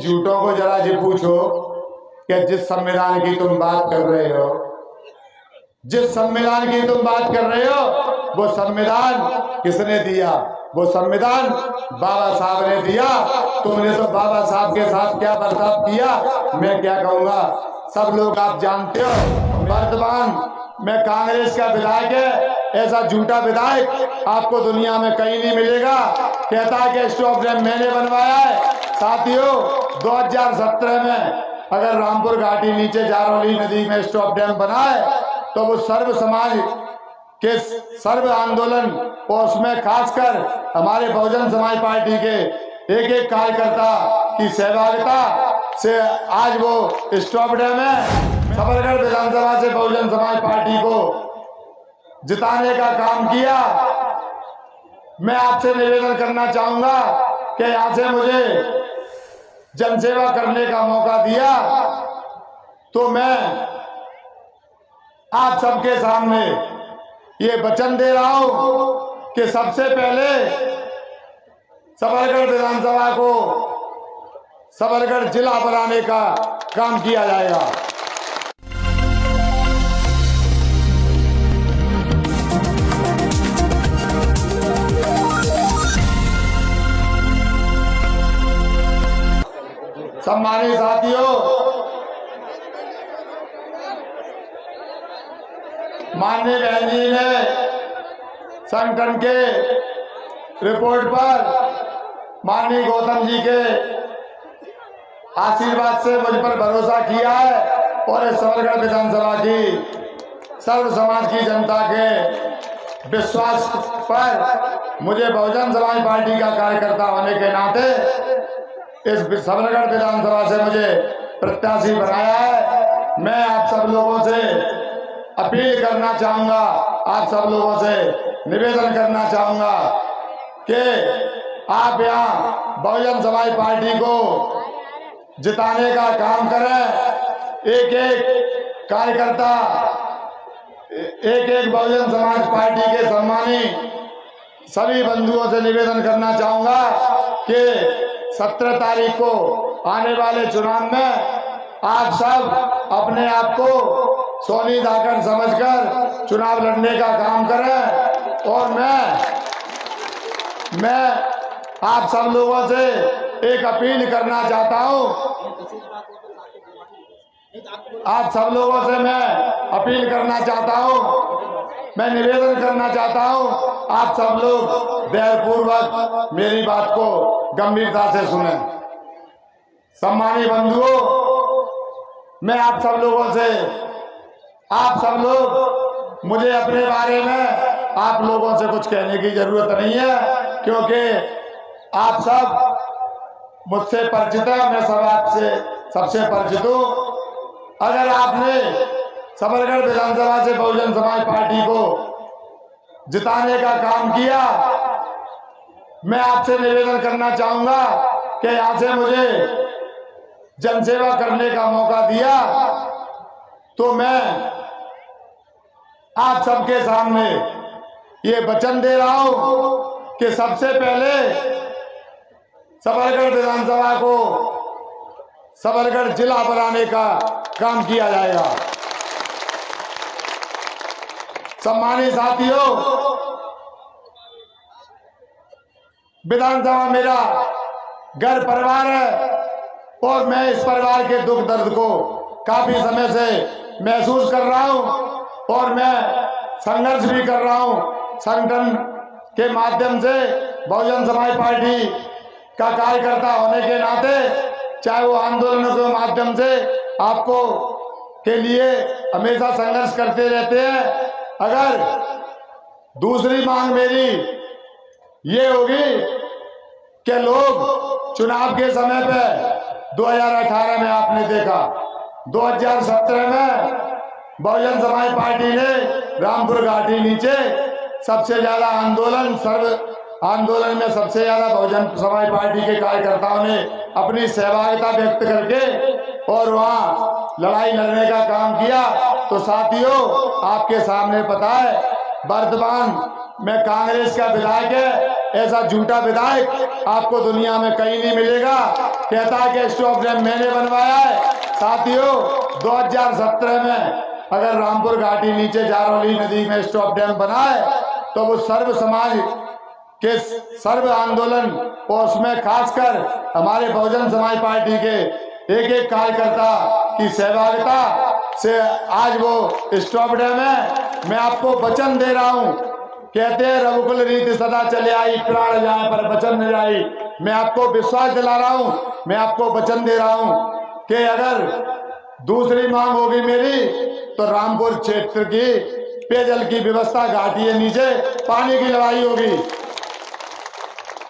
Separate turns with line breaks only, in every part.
झूठों को जरा जी पूछो कि जिस संविधान की तुम बात कर रहे हो, जिस संविधान की तुम बात कर रहे हो, वो संविधान किसने दिया? वो संविधान बाबा साहब ने दिया। तुमने तो बाबा साहब के साथ क्या बर्ताव किया, मैं क्या कहूँगा, सब लोग आप जानते हो। वर्तमान में कांग्रेस का विधायक है, ऐसा झूठा विधायक आपको दुनिया में कहीं नहीं मिलेगा। कहता है कि स्टॉप डैम मैंने बनवाया है। साथियों, 2017 में अगर रामपुर घाटी नीचे जारौली नदी में स्टॉप डैम बना है तो वो सर्व समाज के सर्व आंदोलन और उसमें खासकर हमारे बहुजन समाज पार्टी के एक एक कार्यकर्ता की सहभागिता से आज वो स्टॉप डैम है। सबलगढ़ विधानसभा से बहुजन समाज पार्टी को जिताने का काम किया। मैं आपसे निवेदन करना चाहूंगा कि यहाँ से मुझे जनसेवा करने का मौका दिया तो मैं आप सबके सामने ये वचन दे रहा हूं कि सबसे पहले सबलगढ़ विधानसभा को सबलगढ़ जिला बनाने का काम किया जाएगा। सम्मानित साथियों, माननीय बहन जी ने संगठन के रिपोर्ट पर माननीय गौतम जी के आशीर्वाद से मुझ पर भरोसा किया है और इस सबलगढ़ विधानसभा की सर्व समाज की जनता के विश्वास पर मुझे बहुजन समाज पार्टी का कार्यकर्ता होने के नाते इस सबलगढ़ विधानसभा से मुझे प्रत्याशी बनाया है। मैं आप सब लोगों से अपील करना चाहूंगा, आप सब लोगों से निवेदन करना चाहूंगा कि आप यहाँ बहुजन समाज पार्टी को जिताने का काम करें। एक एक कार्यकर्ता, एक एक बहुजन समाज पार्टी के सम्मानी सभी बंधुओं से निवेदन करना चाहूंगा कि 17 तारीख को आने वाले चुनाव में आप सब अपने आप को सोनी दाकर समझकर चुनाव लड़ने का काम करें। और मैं आप सब लोगों से एक अपील करना चाहता हूं, आप सब लोगों से मैं अपील करना चाहता हूं, मैं निवेदन करना चाहता हूं, आप सब लोग धैर्यपूर्वक मेरी बात को गंभीरता से सुने। सम्मानित बंधुओं, मैं आप सब लोगों से, आप सब लोग मुझे अपने बारे में आप लोगों से कुछ कहने की जरूरत नहीं है, क्योंकि आप सब मुझसे परिचित हैं, मैं सब आपसे सबसे परिचित हूँ। अगर आपने सबलगढ़ विधानसभा से बहुजन समाज पार्टी को जिताने का काम किया, मैं आपसे निवेदन करना चाहूंगा कि यहाँ से मुझे जनसेवा करने का मौका दिया तो मैं आप सबके सामने ये वचन दे रहा हूं कि सबसे पहले सबलगढ़ विधानसभा को सबलगढ़ जिला बनाने का काम किया जाएगा। सम्मानित साथियों, विधानसभा मेरा घर परिवार है और मैं इस परिवार के दुख दर्द को काफी समय से महसूस कर रहा हूं और मैं संघर्ष भी कर रहा हूं। संगठन के माध्यम से बहुजन समाज पार्टी का कार्यकर्ता होने के नाते, चाहे वो आंदोलनों के माध्यम से आपको के लिए हमेशा संघर्ष करते रहते हैं। अगर दूसरी मांग मेरी ये होगी कि लोग चुनाव के समय पे 2018 में आपने देखा, 2017 में बहुजन समाज पार्टी ने रामपुर घाटी नीचे सबसे ज्यादा आंदोलन, सर्व आंदोलन में सबसे ज्यादा बहुजन समाज पार्टी के कार्यकर्ताओं ने अपनी सहभागिता व्यक्त करके और वहां लड़ाई लड़ने का काम किया। तो साथियों, आपके सामने पता है वर्तमान में कांग्रेस का विधायक है, ऐसा झूठा विधायक आपको दुनिया में कहीं नहीं मिलेगा। कहता है कि स्टॉप डैम मैंने बनवाया है। साथियों, 2017 में अगर रामपुर घाटी नीचे जारौली नदी में स्टॉप डैम बना है तो वो सर्व समाज के सर्व आंदोलन और उसमें खासकर हमारे बहुजन समाज पार्टी के एक एक कार्यकर्ता की सहभागिता से आज वो स्टॉप डैम है। मैं आपको वचन दे रहा हूं, कहते हैं रघुकुल रीति सदा चले आई, प्राण जाए पर वचन न जाई। मैं आपको विश्वास दिला रहा हूं, मैं आपको वचन दे रहा हूं कि अगर दूसरी मांग होगी मेरी तो रामपुर क्षेत्र की पेयजल की व्यवस्था, घाटी के नीचे पानी की लड़ाई होगी।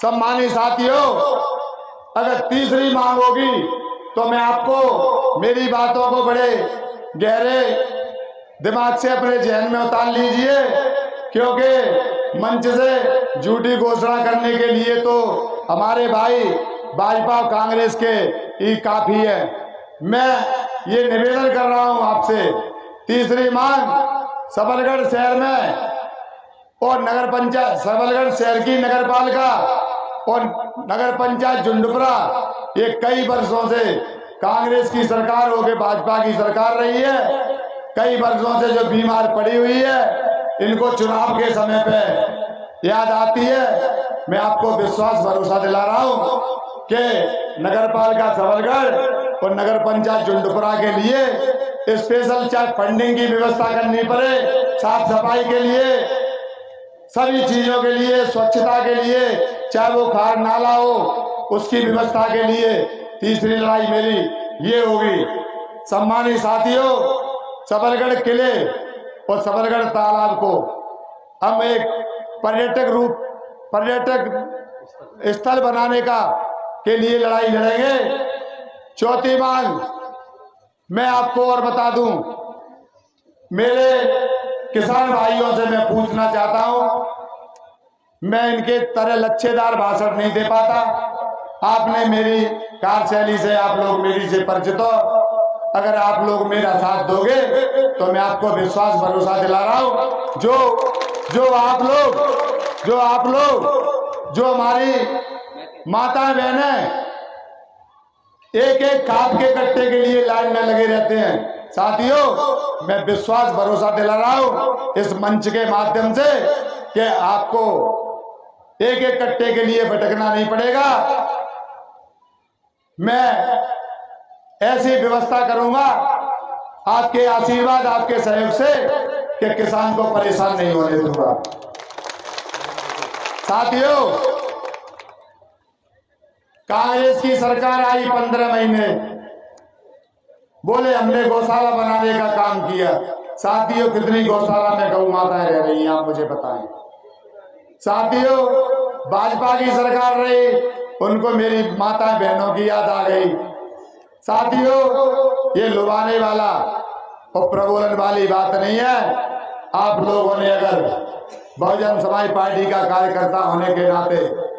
सम्मानित साथियों, अगर तीसरी मांग होगी तो मैं आपको मेरी बातों को बड़े गहरे दिमाग से अपने जहन में उतार लीजिए, क्योंकि मंच से झूठी घोषणा करने के लिए तो हमारे भाई भाजपा और कांग्रेस के ही काफी है। मैं ये निवेदन कर रहा हूं आपसे, तीसरी मांग सबलगढ़ शहर में और नगर पंचायत, सबलगढ़ शहर की नगर पालिका और नगर पंचायत झुंडपुरा, ये कई वर्षों से कांग्रेस की सरकार होकर भाजपा की सरकार रही है, कई वर्षों से जो बीमार पड़ी हुई है, इनको चुनाव के समय पे याद आती है। मैं आपको विश्वास भरोसा दिला रहा हूं कि नगर पालिका सबलगढ़ और नगर पंचायत झुंडपुरा के लिए स्पेशल चाहे फंडिंग की व्यवस्था करनी पड़े, साफ सफाई के लिए, सभी चीजों के लिए, स्वच्छता के लिए, चाहे वो खार नाला हो उसकी व्यवस्था के लिए तीसरी लड़ाई मेरी ये होगी। सम्मानित साथियों, सबलगढ़ किले और सबलगढ़ तालाब को हम एक पर्यटक स्थल बनाने का के लिए लड़ाई लड़ेंगे। चौथी मांग मैं आपको और बता दूं, मेरे किसान भाइयों से मैं पूछना चाहता हूं, मैं इनके तरह लच्छेदार भाषण नहीं दे पाता। आपने मेरी कार्यशैली से, आप लोग मेरी से परिचित हो, अगर आप लोग मेरा साथ दोगे तो मैं आपको विश्वास भरोसा दिला रहा हूं, जो आप लोग जो हमारी माताएं बहनें एक एक खाद के कट्टे के लिए लाइन में लगे रहते हैं। साथियों, मैं विश्वास भरोसा दिला रहा हूं इस मंच के माध्यम से कि आपको एक एक कट्टे के लिए भटकना नहीं पड़ेगा। मैं ऐसी व्यवस्था करूंगा आपके आशीर्वाद, आपके सहयोग से कि किसान को परेशान नहीं होने दूंगा। साथियों, कांग्रेस की सरकार आई 15 महीने, बोले हमने गौशाला बनाने का काम किया। साथियों, कितनी गौशाला में गौ माताएं रह रही हैं आप मुझे बताएं। साथियों, भाजपा की सरकार रही, उनको मेरी माताएं बहनों की याद आ गई। साथियों, ये लुभाने वाला और प्रबोधन वाली बात नहीं है। आप लोगों ने अगर बहुजन समाज पार्टी का कार्यकर्ता होने के नाते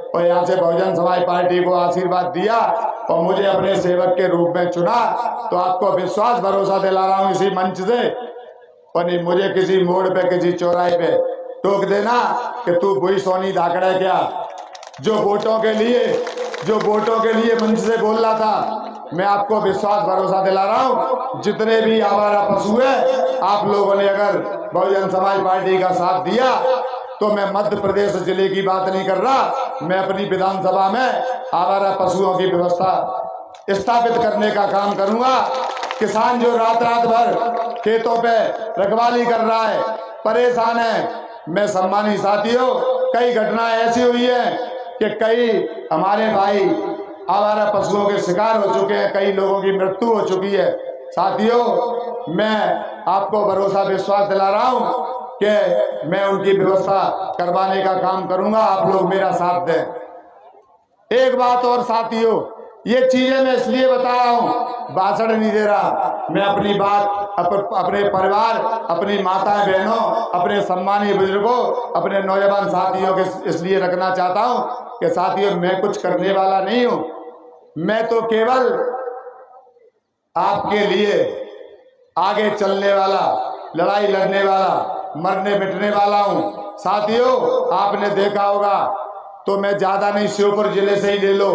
और यहाँ से बहुजन समाज पार्टी को आशीर्वाद दिया और मुझे अपने सेवक के रूप में चुना, तो आपको विश्वास भरोसा दिला रहा हूँ इसी मंच से, और नहीं मुझे किसी मोड़ पे, किसी चौराहे पे टोक देना कि तू बुई सोनी धाकड़ा क्या, जो वोटों के लिए मंच से बोल रहा था। मैं आपको विश्वास भरोसा दिला रहा हूँ, जितने भी आवारा पशु है, आप लोगों ने अगर बहुजन समाज पार्टी का साथ दिया तो मैं मध्य प्रदेश जिले की बात नहीं कर रहा, मैं अपनी विधानसभा में आवारा पशुओं की व्यवस्था स्थापित करने का काम करूंगा। किसान जो रात भर खेतों पे रखवाली कर रहा है, परेशान है। मैं सम्मानित साथियों, कई घटनाएं ऐसी हुई है कि कई हमारे भाई आवारा पशुओं के शिकार हो चुके हैं, कई लोगों की मृत्यु हो चुकी है। साथियों, मैं आपको भरोसा विश्वास दिला रहा हूं कि मैं उनकी व्यवस्था करवाने का काम करूंगा, आप लोग मेरा साथ दें। एक बात और साथियों, ये चीजें मैं इसलिए बता रहा हूं, भाषण नहीं दे रहा, मैं अपनी बात अपने परिवार, अपनी माताएं बहनों, अपने सम्मानीय बुजुर्गों, अपने नौजवान साथियों के इसलिए रखना चाहता हूं कि साथियों, मैं कुछ करने वाला नहीं हूं, मैं तो केवल आपके लिए आगे चलने वाला, लड़ाई लड़ने वाला, मरने मिटने वाला हूं। साथियों, आपने देखा होगा तो मैं ज्यादा नहीं, श्योपुर जिले से ही ले लो।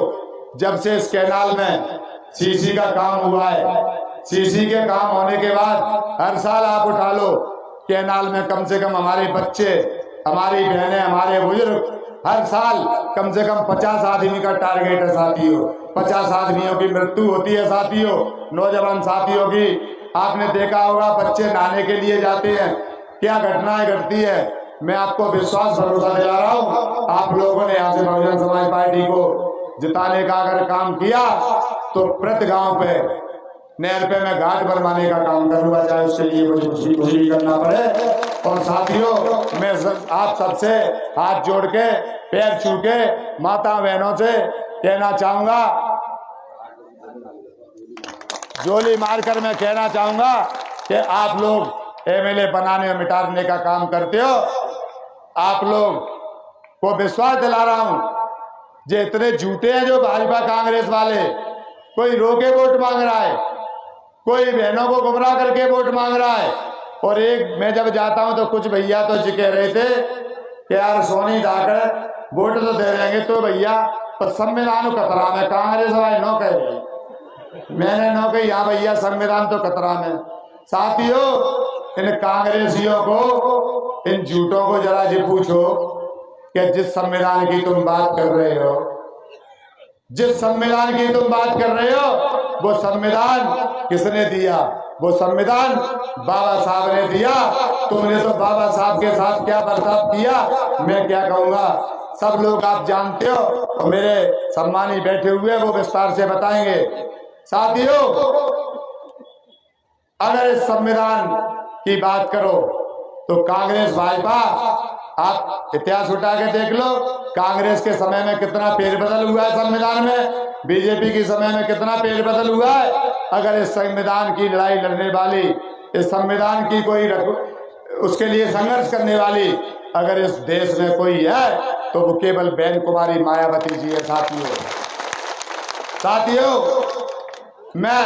जब से इस कैनाल में सीसी का काम हुआ है, सीसी के काम होने के बाद हर साल आप उठा लो, कैनाल में कम से कम हमारे बच्चे, हमारी बहनें, हमारे बुजुर्ग हर साल कम से कम 50 आदमी का टारगेट है साथियों। 50 आदमियों की मृत्यु होती है साथियों, नौजवान साथियों की। आपने देखा होगा बच्चे नहाने के लिए जाते हैं, क्या घटनाएं घटती है। मैं आपको विश्वास भरोसा दिला रहा हूँ, आप लोगों ने यहाँ से बहुजन समाज पार्टी को जिताने का अगर काम किया तो प्रति गांव पे नहर पे मैं घाट बनवाने का काम करूंगा, चाहे उसके लिए मुझे कुछ भी करना पड़े। और साथियों, मैं आप सबसे हाथ जोड़ के पैर छू के माता बहनों से कहना चाहूंगा, जोली मारकर मैं कहना चाहूंगा कि आप लोग एमएलए बनाने और मिटाने का काम करते हो। आप लोग को विश्वास दिला रहा हूं, जो इतने झूठे हैं जो भाजपा कांग्रेस वाले, कोई रोके वोट मांग रहा है, कोई बहनों को गुमराह करके वोट मांग रहा है। और एक मैं जब जाता हूं तो कुछ भैया तो जी कह रहे थे कि यार सोनी जाकर वोट तो दे देंगे, तो भैया पर संविधान खतरा में, कांग्रेस वाले नो कह रहे, मैंने नो कही हाँ भैया संविधान तो खतरा में। साथियों, इन कांग्रेसियों को, इन झूठों को जरा जी पूछो कि जिस संविधान की तुम बात कर रहे हो, जिस संविधान की तुम बात कर रहे हो, वो संविधान किसने दिया? वो संविधान बाबा साहब ने दिया। तुमने तो बाबा साहब के साथ क्या बर्ताव किया, मैं क्या कहूंगा, सब लोग आप जानते हो, और मेरे सम्मानी बैठे हुए वो विस्तार से बताएंगे। साथियों, अगर इस संविधान की बात करो तो कांग्रेस भाजपा, आप इतिहास उठा के देख लो, कांग्रेस के समय में कितना फेरबदल हुआ है संविधान में, बीजेपी के समय में कितना फेरबदल हुआ है। अगर इस संविधान की लड़ाई लड़ने वाली, इस संविधान की कोई उसके लिए संघर्ष करने वाली अगर इस देश में कोई है तो वो केवल बहन कुमारी मायावती जी है। साथियों, मैं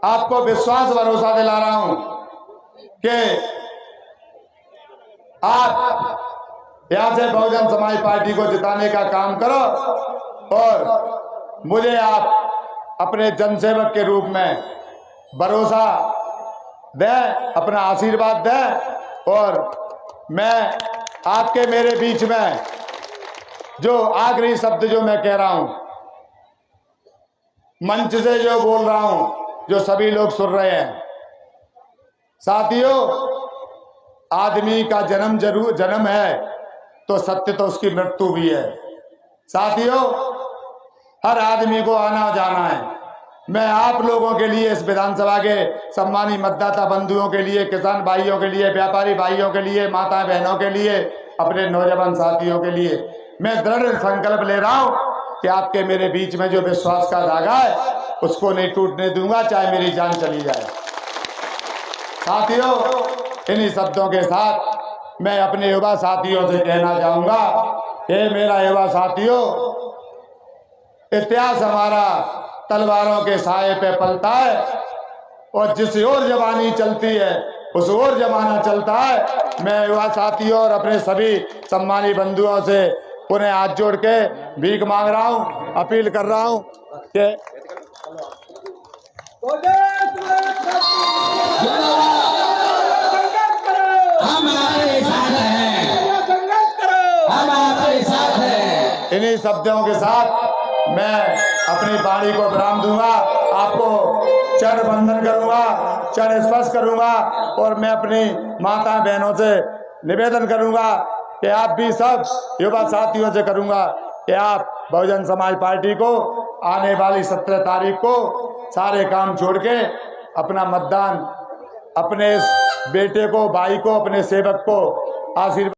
आपको विश्वास भरोसा दिला रहा हूं कि आप यहां से बहुजन समाज पार्टी को जिताने का काम करो और मुझे आप अपने जनसेवक के रूप में भरोसा दें, अपना आशीर्वाद दें। और मैं आपके मेरे बीच में जो आखिरी शब्द जो मैं कह रहा हूं, मंच से जो बोल रहा हूं, जो सभी लोग सुन रहे हैं, साथियों, आदमी का जन्म है तो सत्य तो उसकी मृत्यु भी है। साथियों, हर आदमी को आना जाना है। मैं आप लोगों के लिए, इस विधानसभा के सम्मानी मतदाता बंधुओं के लिए, किसान भाइयों के लिए, व्यापारी भाइयों के लिए, माता बहनों के लिए, अपने नौजवान साथियों के लिए मैं दृढ़ संकल्प ले रहा हूं कि आपके मेरे बीच में जो विश्वास का धागा है उसको नहीं टूटने दूंगा, चाहे मेरी जान चली जाए। साथियों, इन्हीं शब्दों के साथ मैं अपने युवा साथियों से कहना चाहूंगा कि मेरा युवा साथियों, इतिहास हमारा तलवारों के साए पे पलता है और जिस ओर जवानी चलती है उस ओर जमाना चलता है। मैं युवा साथियों और अपने सभी सम्मानी बंधुओं से पुनः हाथ जोड़ के भीख मांग रहा हूं, अपील कर रहा हूं कि इन्हीं शब्दों के साथ मैं अपनी वाणी को विराम दूंगा। आपको चरण वंदन करूंगा, चरण स्पर्श करूंगा और मैं अपनी माता बहनों से निवेदन करूंगा कि आप भी सब युवा साथियों से करूंगा कि आप बहुजन समाज पार्टी को आने वाली 17 तारीख को सारे काम छोड़ के अपना मतदान अपने इस बेटे को, भाई को, अपने सेवक को आशीर्वाद